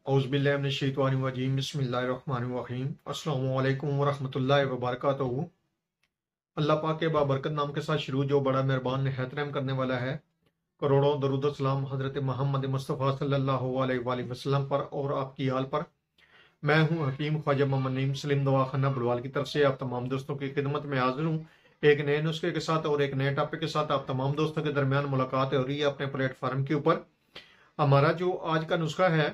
औज़ुबिल्लाहिमिनश्शैतानिर्रजीम बिस्मिल्लाहिर्रहमानिर्रहीम अस्सलामु अलैकुम वरहमतुल्लाहि वबरकातुहू। अल्लाह पाक के बाबरकत नाम के साथ शुरू जो बड़ा मेहरबान निहायत रहम करने वाला है। करोड़ों दरूद व सलाम हज़रत मोहम्मद मुस्तफ़ा सल्लल्लाहु अलैहि वसल्लम पर और आपकी आल पर। मैं हूँ हकीम ख्वाजा मोहम्मद नईम सलीम दवाखाना बुलवाल की तरफ से आप तमाम दोस्तों की खिदमत में हाजिर हूँ, एक नए नुस्खे के साथ और एक नए टॉपिक के साथ। आप तमाम दोस्तों के दरमियान मुलाकात हो रही है अपने प्लेटफार्म के ऊपर। हमारा जो आज का नुस्खा है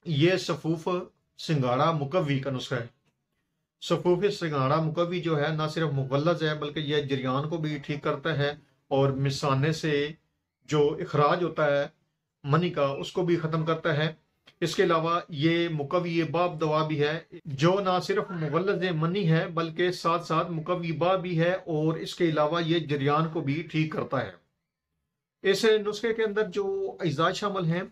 ये सफूफ सिंगाड़ा मुकव्वी का नुस्खा है। सफूफ सिंगाड़ा मुकव्वी जो है ना सिर्फ मुगल्लज़ है बल्कि यह जरियान को भी ठीक करता है और मिसाने से जो इखराज होता है मनी का उसको भी ख़त्म करता है। इसके अलावा ये मुकव्वी बाब दवा भी है जो ना सिर्फ मुगल्लज़ मनी है बल्कि साथ साथ मुकव्वी बाब भी है और इसके अलावा ये जरियान को भी ठीक करता है। इस नुस्खे के अंदर जो अज़ा शामिल हैं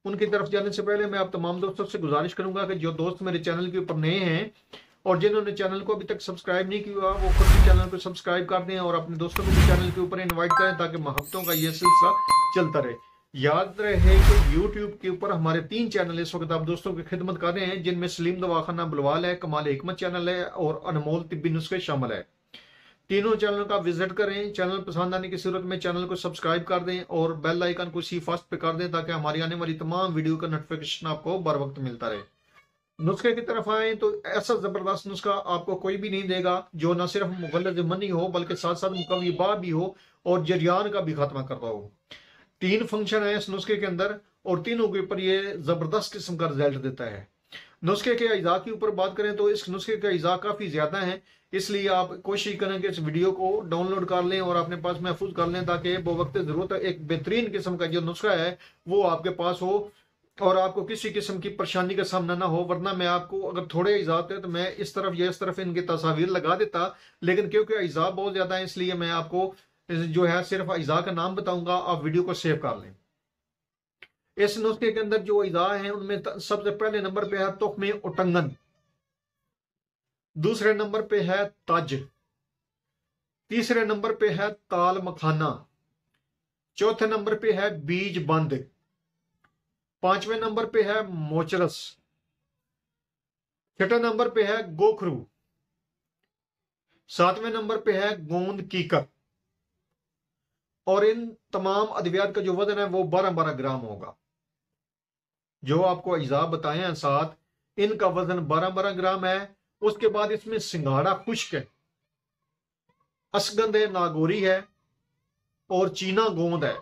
उनकी तरफ जाने से पहले मैं आप तमाम दोस्तों से गुजारिश करूंगा कि जो दोस्त मेरे चैनल के ऊपर नए हैं और जिन्होंने चैनल को अभी तक सब्सक्राइब नहीं किया वो खुद भी चैनल को सब्सक्राइब कर दें और अपने दोस्तों को भी चैनल के ऊपर इनवाइट करें ताकि मोहब्बतों का ये सिलसिला चलता रहे। याद रहे कि यूट्यूब के ऊपर हमारे 3 चैनल इस वक्त आप दोस्तों की खिदमत कर रहे हैं, जिनमें सलीम दवाखाना बुलवाल है, कमाल हिकमत चैनल है और अनमोल तिब्बी नुस्खे शामिल है। तीनों चैनलों का विजिट करें। चैनल पसंद आने की सूरत में चैनल को सब्सक्राइब कर दें और बेल आइकन को सी फास्ट पे कर दें ताकि हमारी आने वाली तमाम वीडियो का नोटिफिकेशन आपको बर वक्त मिलता रहे। नुस्खे की तरफ आए तो ऐसा जबरदस्त नुस्खा आपको कोई भी नहीं देगा जो न सिर्फ मुगल्लज़ मनी हो बल्कि साथ साथ मुकव्वी बा भी हो और जरियान का भी खात्मा करता हो। 3 फंक्शन है इस नुस्खे के अंदर और तीनों के ऊपर ये जबरदस्त किस्म का रिजल्ट देता है। नुस्खे के अज़ा के ऊपर बात करें तो इस नुस्खे के अज़ा काफ़ी ज़्यादा हैं, इसलिए आप कोशिश करें कि इस वीडियो को डाउनलोड कर लें और अपने पास महफूज कर लें ताकि वो वक्त ज़रूरत एक बेहतरीन किस्म का जो नुस्खा है वो आपके पास हो और आपको किसी किस्म की परेशानी का सामना ना हो। वरना मैं आपको अगर थोड़े अज़ा थे तो मैं इस तरफ या इस तरफ इनकी तस्वीर लगा देता, लेकिन क्योंकि अज़ा बहुत ज़्यादा है इसलिए मैं आपको जो है सिर्फ अज़ा का नाम बताऊंगा, आप वीडियो को सेव कर लें। इस नुस्खे के अंदर जो अज़ा हैं उनमें सबसे पहले नंबर पे है तुख्मे उटंगन, दूसरे नंबर पे है तज, तीसरे नंबर पे है ताल मखाना, चौथे नंबर पे है बीज बंद, पांचवें नंबर पे है मोचरस, छठे नंबर पे है गोखरू, सातवें नंबर पे है गोंद कीकर। और इन तमाम अद्वियात का जो वजन है वो 12-12 ग्राम होगा। जो आपको अज़ा बताए हैं साथ, इनका वजन 12-12 ग्राम है। उसके बाद इसमें सिंगाड़ा खुश्क है, असगंध नागौरी है और चीना गोंद है,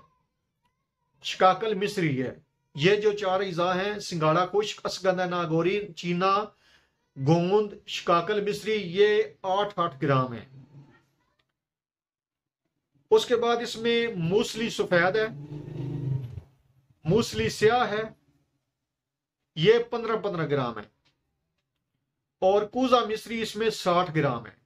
शिकाकल मिस्री है। ये जो 4 अज़ा हैं, सिंगाड़ा खुश्क, असगंध नागौरी, चीना गोंद, शिकाकल मिस्री, ये 8-8 ग्राम है। उसके बाद इसमें मूसली सफेद है, मूसली स्याह है, ये 15-15 ग्राम है और कूजा मिस्री इसमें 60 ग्राम है।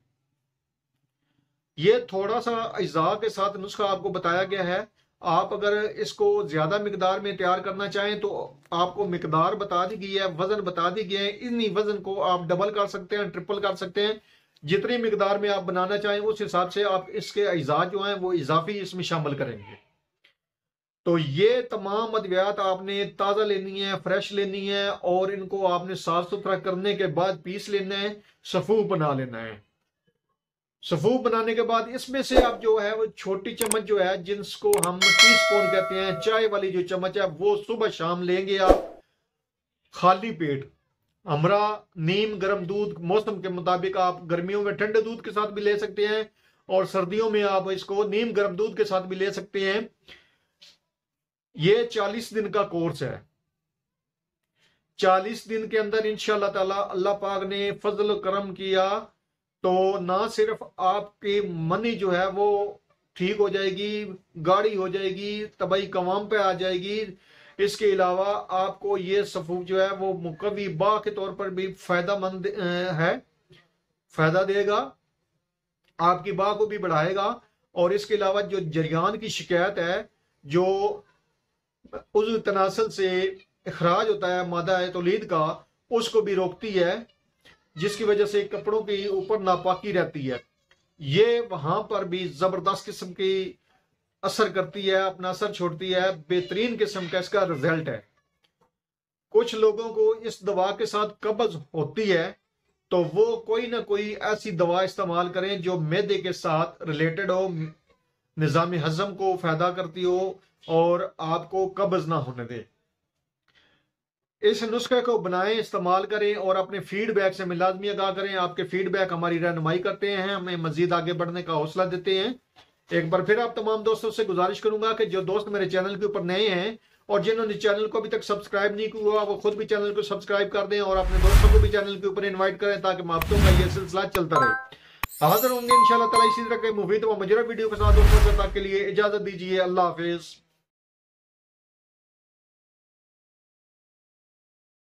ये थोड़ा सा अज़ा के साथ नुस्खा आपको बताया गया है। आप अगर इसको ज्यादा मिकदार में तैयार करना चाहें तो आपको मिकदार बता दी गई है, वजन बता दी गए हैं। इन्हीं वजन को आप डबल कर सकते हैं, ट्रिपल कर सकते हैं। जितनी मिकदार में आप बनाना चाहें उस हिसाब से आप इसके अज़ा जो हैं वो इजाफी इसमें शामिल करेंगे। तो ये तमाम अद्वियात आपने ताज़ा लेनी है, फ्रेश लेनी है और इनको आपने साफ सुथरा करने के बाद पीस लेना है, सफूफ बना लेना है। सफूफ बनाने के बाद इसमें से आप जो है वो छोटी चम्मच जो है जिसको हम टी स्पून कहते हैं, चाय वाली जो चम्मच है, वो सुबह शाम लेंगे आप खाली पेट। हमरा नीम गर्म दूध मौसम के मुताबिक आप गर्मियों में ठंडे दूध के साथ भी ले सकते हैं और सर्दियों में आप इसको नीम गर्म दूध के साथ भी ले सकते हैं। ये 40 दिन का कोर्स है। 40 दिन के अंदर इंशाअल्लाह ताला अल्लाह पाक ने फजल करम किया तो ना सिर्फ आपकी मनी जो है वो ठीक हो जाएगी, गाढ़ी हो जाएगी, तबाही कवाम पे आ जाएगी, इसके अलावा आपको ये सफूफ जो है वो मुकव्वी बा के तौर पर भी फायदामंद है, फायदा देगा, आपकी बा को भी बढ़ाएगा। और इसके अलावा जो जरियान की शिकायत है, जो उज़्व तनासल से इखराज होता है मादा तौलीद का, उसको भी रोकती है, जिसकी वजह से कपड़ों के ऊपर नापाकी रहती है, ये वहां पर भी जबरदस्त किस्म की असर करती है, अपना असर छोड़ती है। बेहतरीन किस्म का इसका रिजल्ट है। कुछ लोगों को इस दवा के साथ कब्ज होती है तो वो कोई ना कोई ऐसी दवा इस्तेमाल करें जो मैदे के साथ रिलेटेड हो, निज़ाम हजम को फायदा करती हो और आपको कब्ज ना होने दे। इस नुस्खे को बनाएं, इस्तेमाल करें और अपने फीडबैक से हमें लाजमी आगाह करें। आपके फीडबैक हमारी रहनुमाई करते हैं, हमें मजीद आगे बढ़ने का हौसला देते हैं। एक बार फिर आप तमाम दोस्तों से गुजारिश करूंगा कि जो दोस्त मेरे चैनल के ऊपर नए हैं और जिन्होंने चैनल को अभी तक सब्सक्राइब नहीं किया वो खुद भी चैनल को सब्सक्राइब कर दें और अपने दोस्तों को भी चैनल के ऊपर इन्वाइट करें ताकि हफ्तों का ये सिलसिला चलता रहे। हाजिर होंगे इंशाल्लाह ताला इसी तरह के मुफीद व मुजरब वीडियो के साथ। दोस्तों तक के लिए इजाजत दीजिए। अल्लाह हाफिज।